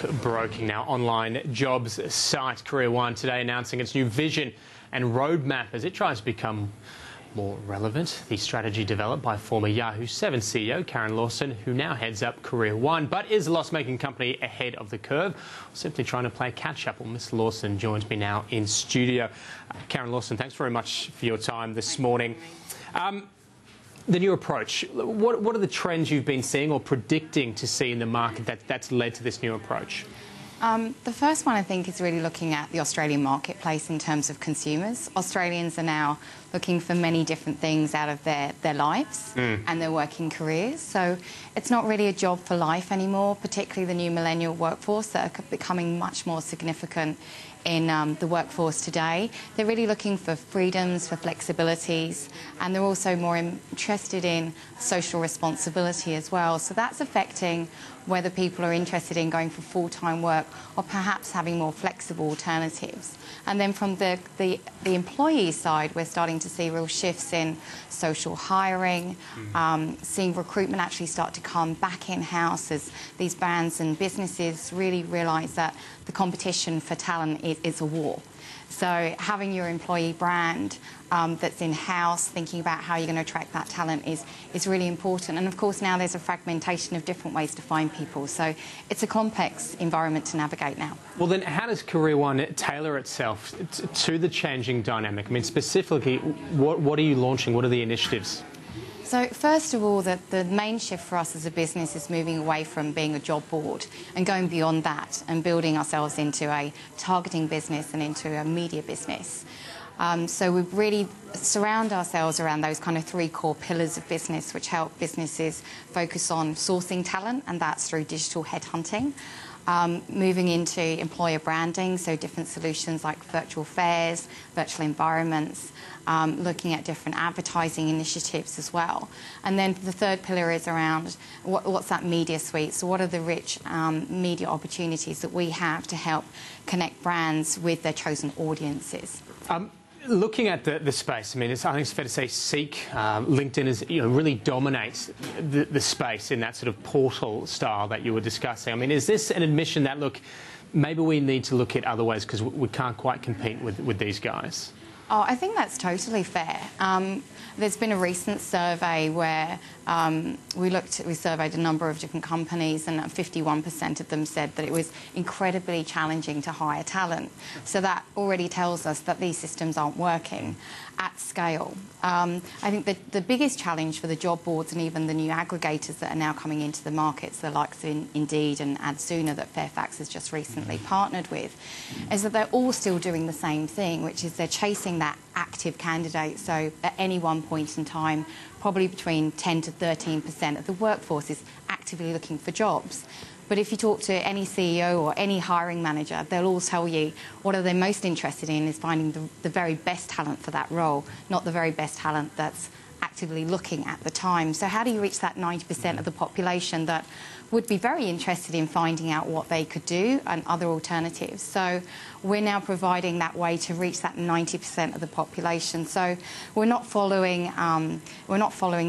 stockbroking. Now, online jobs site CareerOne today announcing its new vision and roadmap as it tries to become more relevant. The strategy developed by former Yahoo 7 CEO Karen Lawson, who now heads up CareerOne, but is a loss-making company ahead of the curve, simply trying to play catch-up. Well, Ms Lawson joins me now in studio. Karen Lawson, thanks very much for your time this morning. The new approach, what are the trends you've been seeing or predicting to see in the market that's led to this new approach? The first one, I think, is really looking at the Australian marketplace in terms of consumers. Australians are now looking for many different things out of their lives and their working careers. So it's not really a job for life anymore, particularly the new millennial workforce that are becoming much more significant in the workforce today. They're really looking for freedoms, for flexibilities, and they're also more interested in social responsibility as well. So that's affecting whether people are interested in going for full-time work or perhaps having more flexible alternatives. And then from the employee side, we're starting to see real shifts in social hiring, seeing recruitment actually start to come back in-house as these brands and businesses really realise that the competition for talent is a war. So having your employee brand that's in-house, thinking about how you're going to attract that talent is really important. And of course now there's a fragmentation of different ways to find people. So it's a complex environment to navigate now. Well then, how does CareerOne tailor itself to the changing dynamic? I mean, specifically, what are you launching? What are the initiatives? So first of all, the main shift for us as a business is moving away from being a job board and going beyond that and building ourselves into a targeting business and into a media business. So we really surround ourselves around those kind of three core pillars of business which help businesses focus on sourcing talent, and that's through digital headhunting. Moving into employer branding, so different solutions like virtual fairs, virtual environments, looking at different advertising initiatives as well. And then the third pillar is around what's that media suite? So what are the rich media opportunities that we have to help connect brands with their chosen audiences? Looking at the space, I mean, I think it's fair to say LinkedIn is, really dominates the space in that sort of portal style that you were discussing. I mean, is this an admission that, look, maybe we need to look at other ways because we can't quite compete with these guys? Oh, I think that's totally fair. There's been a recent survey where we surveyed a number of different companies, and 51% of them said that it was incredibly challenging to hire talent. So that already tells us that these systems aren't working at scale. I think that the biggest challenge for the job boards and even the new aggregators that are now coming into the markets, the likes of Indeed and AdSooner that Fairfax has just recently partnered with, is that they're all still doing the same thing, which is they're chasing that active candidate. So at any one point in time, probably between 10 to 13% of the workforce is actively looking for jobs. But if you talk to any CEO or any hiring manager, they'll all tell you what are they most interested in is finding the very best talent for that role, not the very best talent that's actively looking at the time. So how do you reach that 90% of the population that would be very interested in finding out what they could do and other alternatives? So we're now providing that way to reach that 90% of the population. So we're not following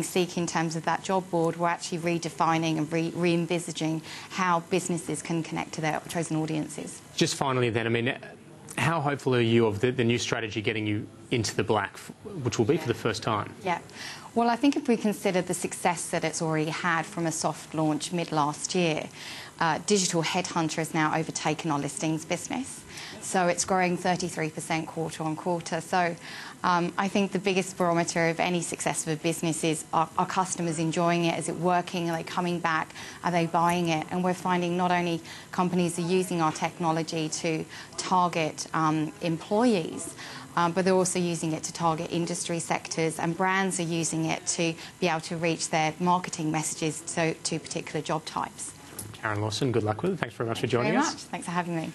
Seek in terms of that job board. We're actually redefining and re-envisaging how businesses can connect to their chosen audiences. Just finally then, I mean, how hopeful are you of the new strategy getting you into the black, which will be for the first time? Yeah. Well, I think if we consider the success that it's already had from a soft launch mid-last year, Digital Headhunter has now overtaken our listings business. So it's growing 33% quarter on quarter. So I think the biggest barometer of any success of a business is are customers enjoying it? Is it working? Are they coming back? Are they buying it? And we're finding not only companies are using our technology to target employees, but they're also using it to target industry sectors, and brands are using it to be able to reach their marketing messages to particular job types. Karen Lawson, good luck with it. Thanks very much for joining us. Thanks for having me.